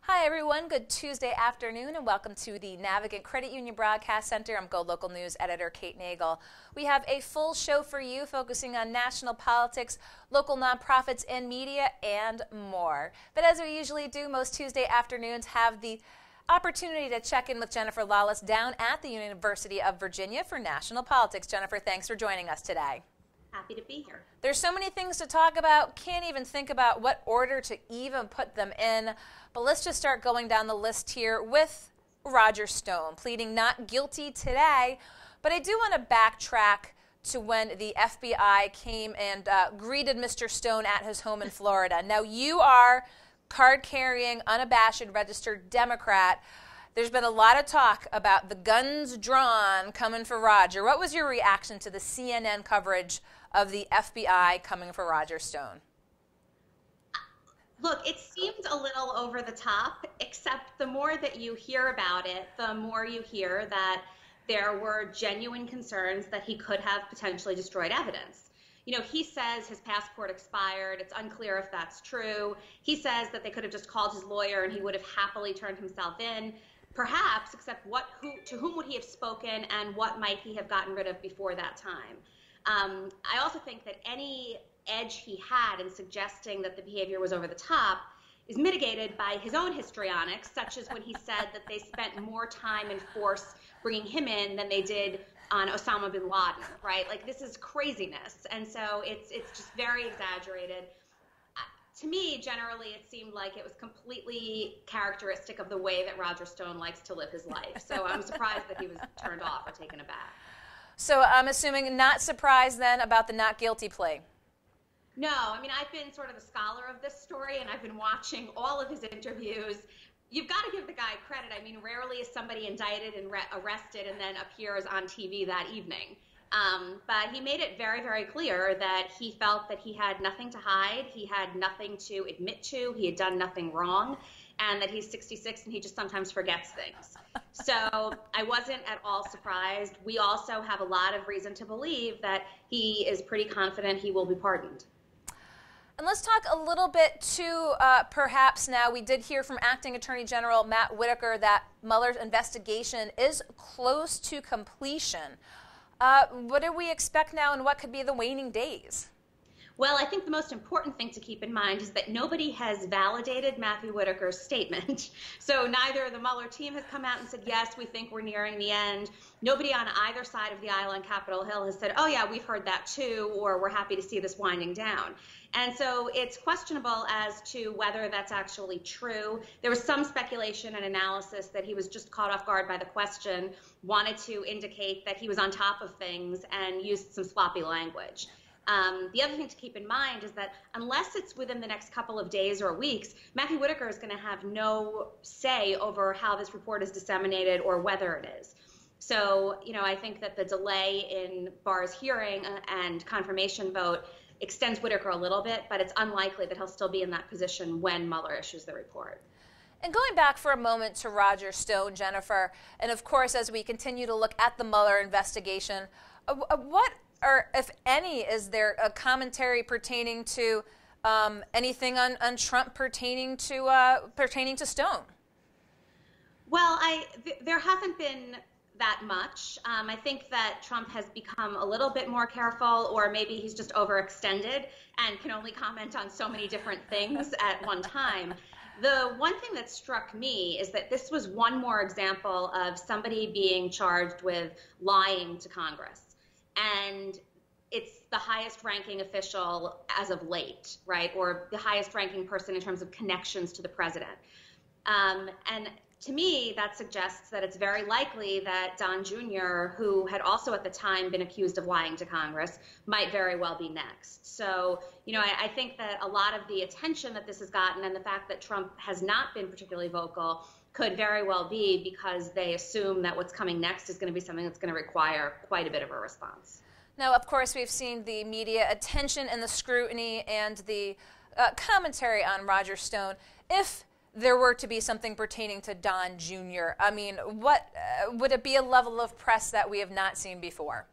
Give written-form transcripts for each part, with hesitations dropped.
Hi everyone, good Tuesday afternoon and welcome to the Navigant Credit Union Broadcast Center. I'm Go Local News editor Kate Nagel. We have a full show for you focusing on national politics, local nonprofits and media, and more. But as we usually do, most Tuesday afternoons have the opportunity to check in with Jennifer Lawless down at the University of Virginia for national politics. Jennifer, thanks for joining us today. Happy to be here. There's so many things to talk about, can't even think about what order to even put them in. But let's just start going down the list here with Roger Stone, pleading not guilty today. But I do want to backtrack to when the FBI came and greeted Mr. Stone at his home in Florida. Now, you are card-carrying, unabashed, registered Democrat. There's been a lot of talk about the guns drawn coming for Roger. What was your reaction to the CNN coverage of the FBI coming for Roger Stone? Look, it seemed a little over the top, except the more that you hear about it, the more you hear that there were genuine concerns that he could have potentially destroyed evidence. You know, he says his passport expired. It's unclear if that's true. He says that they could have just called his lawyer and he would have happily turned himself in. Perhaps, except to whom would he have spoken and what might he have gotten rid of before that time? I also think that any edge he had in suggesting that the behavior was over the top is mitigated by his own histrionics, such as when he said that they spent more time and force bringing him in than they did on Osama bin Laden, right? Like, this is craziness. And so it's just very exaggerated. To me, generally, it seemed like it was completely characteristic of the way that Roger Stone likes to live his life. So I'm surprised that he was turned off or taken aback. So I'm assuming not surprised then about the not guilty plea. No, I mean, I've been sort of the scholar of this story, and I've been watching all of his interviews. You've got to give the guy credit. I mean, rarely is somebody indicted and arrested and then appears on TV that evening. But he made it very, very clear that he felt that he had nothing to hide, he had nothing to admit to, he had done nothing wrong, and that he's 66 and he just sometimes forgets things. So I wasn't at all surprised. We also have a lot of reason to believe that he is pretty confident he will be pardoned. And let's talk a little bit, too, perhaps now. We did hear from Acting Attorney General Matt Whitaker that Mueller's investigation is close to completion. What do we expect now, and what could be the waning days? Well, I think the most important thing to keep in mind is that nobody has validated Matthew Whitaker's statement. So neither the Mueller team has come out and said, yes, we think we're nearing the end. Nobody on either side of the aisle on Capitol Hill has said, oh, yeah, we've heard that too, or we're happy to see this winding down. And so it's questionable as to whether that's actually true. There was some speculation and analysis that he was just caught off guard by the question, wanted to indicate that he was on top of things, and used some sloppy language. The other thing to keep in mind is that unless it's within the next couple of days or weeks, Matthew Whitaker is going to have no say over how this report is disseminated or whether it is. So, you know, I think that the delay in Barr's hearing and confirmation vote extends Whitaker a little bit, but it's unlikely that he'll still be in that position when Mueller issues the report. And going back for a moment to Roger Stone, Jennifer, and of course, as we continue to look at the Mueller investigation, what, or if any, is there a commentary pertaining to anything on Trump pertaining to Stone? Well, there hasn't been that much. I think that Trump has become a little bit more careful, or maybe he's just overextended and can only comment on so many different things at one time. The one thing that struck me is that this was one more example of somebody being charged with lying to Congress. And it's the highest ranking official as of late, right? Or the highest ranking person in terms of connections to the president. And to me, that suggests that it's very likely that Don Jr., who had also at the time been accused of lying to Congress, might very well be next. So, you know, I think that a lot of the attention that this has gotten and the fact that Trump has not been particularly vocal could very well be because they assume that what's coming next is going to be something that's going to require quite a bit of a response. Now, of course, we've seen the media attention and the scrutiny and the commentary on Roger Stone. If there were to be something pertaining to Don Jr., I mean, what would it be a level of press that we have not seen before?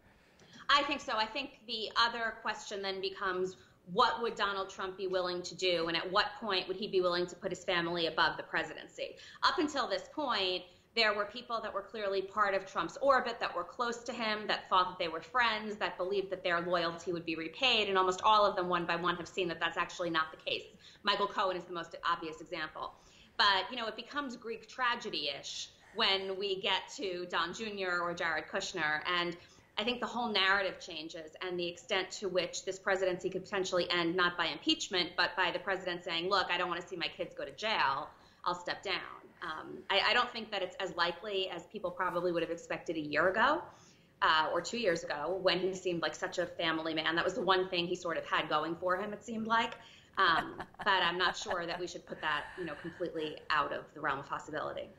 I think so. I think the other question then becomes, what would Donald Trump be willing to do, and at what point would he be willing to put his family above the presidency? Up until this point, there were people that were clearly part of Trump's orbit, that were close to him, that thought that they were friends, that believed that their loyalty would be repaid, and almost all of them, one by one, have seen that that's actually not the case. Michael Cohen is the most obvious example. But, it becomes Greek tragedy-ish when we get to Don Jr. or Jared Kushner, and I think the whole narrative changes, and the extent to which this presidency could potentially end not by impeachment, but by the president saying, look, I don't want to see my kids go to jail, I'll step down. I don't think that it's as likely as people probably would have expected a year ago or 2 years ago, when he seemed like such a family man. That was the one thing he sort of had going for him, it seemed like. But I'm not sure that we should put that, completely out of the realm of possibility.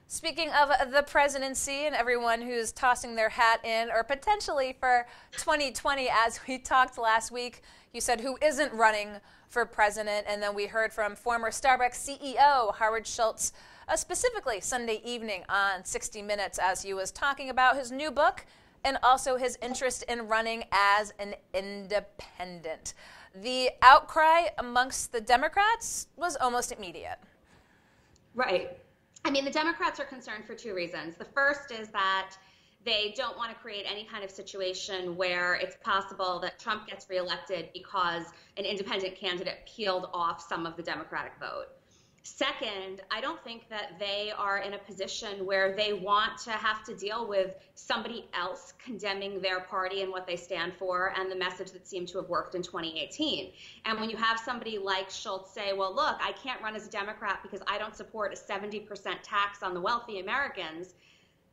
Speaking of the presidency and everyone who's tossing their hat in, or potentially for 2020, as we talked last week, you said who isn't running for president, and then we heard from former Starbucks CEO Howard Schultz, specifically Sunday evening on 60 Minutes, as he was talking about his new book and also his interest in running as an independent. The outcry amongst the Democrats was almost immediate. Right. I mean, the Democrats are concerned for two reasons. The first is that they don't want to create any kind of situation where it's possible that Trump gets reelected because an independent candidate peeled off some of the Democratic vote. Second, I don't think that they are in a position where they want to have to deal with somebody else condemning their party and what they stand for and the message that seemed to have worked in 2018. And when you have somebody like Schultz say, well, look, I can't run as a Democrat because I don't support a 70% tax on the wealthy Americans,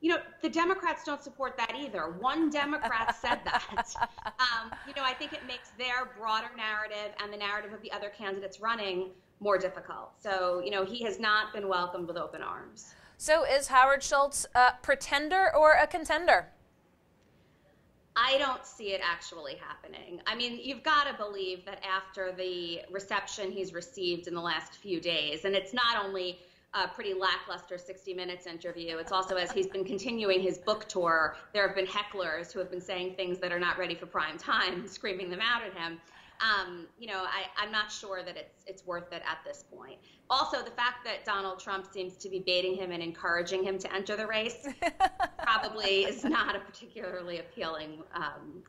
the Democrats don't support that either. One Democrat said that. I think it makes their broader narrative and the narrative of the other candidates running more difficult. So, he has not been welcomed with open arms. So is Howard Schultz a pretender or a contender? I don't see it actually happening. I mean, you've got to believe that after the reception he's received in the last few days, and it's not only a pretty lackluster 60 Minutes interview, it's also as he's been continuing his book tour, there have been hecklers who have been saying things that are not ready for prime time, screaming them out at him. I'm not sure that it's worth it at this point. Also, the fact that Donald Trump seems to be baiting him and encouraging him to enter the race probably is not a particularly appealing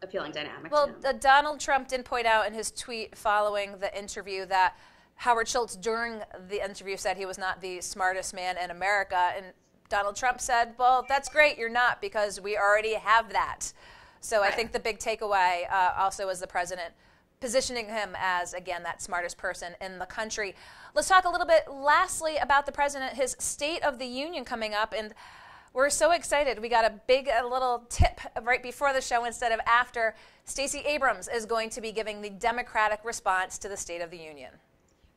dynamic. Well, Donald Trump did point out in his tweet following the interview that Howard Schultz during the interview said he was not the smartest man in America, and Donald Trump said, well, that's great, you're not, because we already have that. So right. I think the big takeaway also is the president positioning him as, again, that smartest person in the country. Let's talk a little bit, lastly, about the president, his State of the Union coming up, and we're so excited. We got a little tip right before the show instead of after. Stacey Abrams is going to be giving the Democratic response to the State of the Union.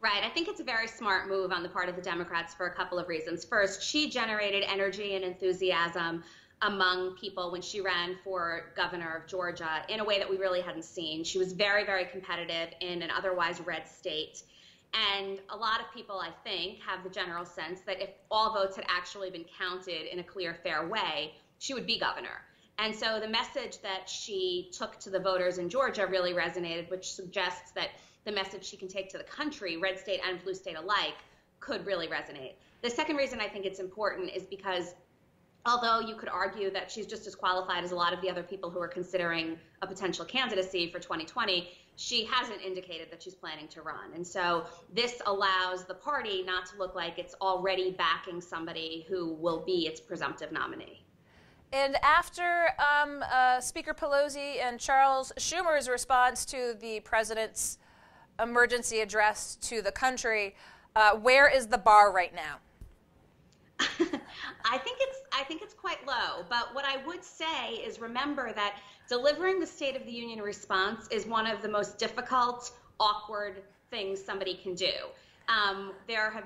Right. I think it's a very smart move on the part of the Democrats for a couple of reasons. First, she generated energy and enthusiasm among people when she ran for governor of Georgia in a way that we really hadn't seen. She was very, very competitive in an otherwise red state. And a lot of people, I think, have the general sense that if all votes had actually been counted in a clear, fair way, she would be governor. And so the message that she took to the voters in Georgia really resonated, which suggests that the message she can take to the country, red state and blue state alike, could really resonate. The second reason I think it's important is because although you could argue that she's just as qualified as a lot of the other people who are considering a potential candidacy for 2020, she hasn't indicated that she's planning to run. And so this allows the party not to look like it's already backing somebody who will be its presumptive nominee. And after Speaker Pelosi and Charles Schumer's response to the president's emergency address to the country, where is the bar right now? I think it's quite low, but what I would say is remember that delivering the State of the Union response is one of the most difficult, awkward things somebody can do.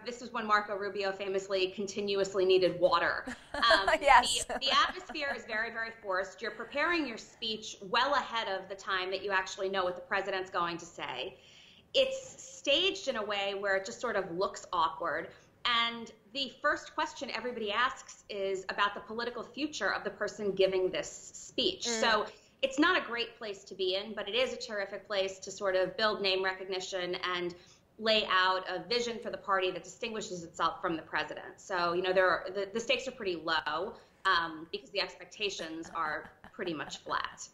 This is when Marco Rubio famously continuously needed water. Yes. The atmosphere is very, very forced. You're preparing your speech well ahead of the time that you actually know what the president's going to say. It's staged in a way where it just sort of looks awkward. And the first question everybody asks is about the political future of the person giving this speech. So it's not a great place to be in, but it is a terrific place to sort of build name recognition and lay out a vision for the party that distinguishes itself from the president. So, the stakes are pretty low because the expectations are pretty much flat.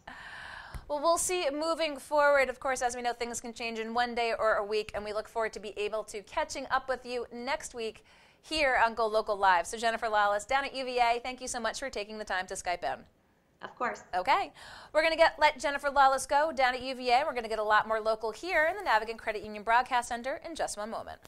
Well, we'll see moving forward. Of course, as we know, things can change in one day or a week, and we look forward to be able to catching up with you next week here on Go Local Live. So Jennifer Lawless down at UVA, thank you so much for taking the time to Skype in. Of course. Okay. We're going to let Jennifer Lawless go down at UVA. We're going to get a lot more local here in the Navigant Credit Union Broadcast Center in just one moment.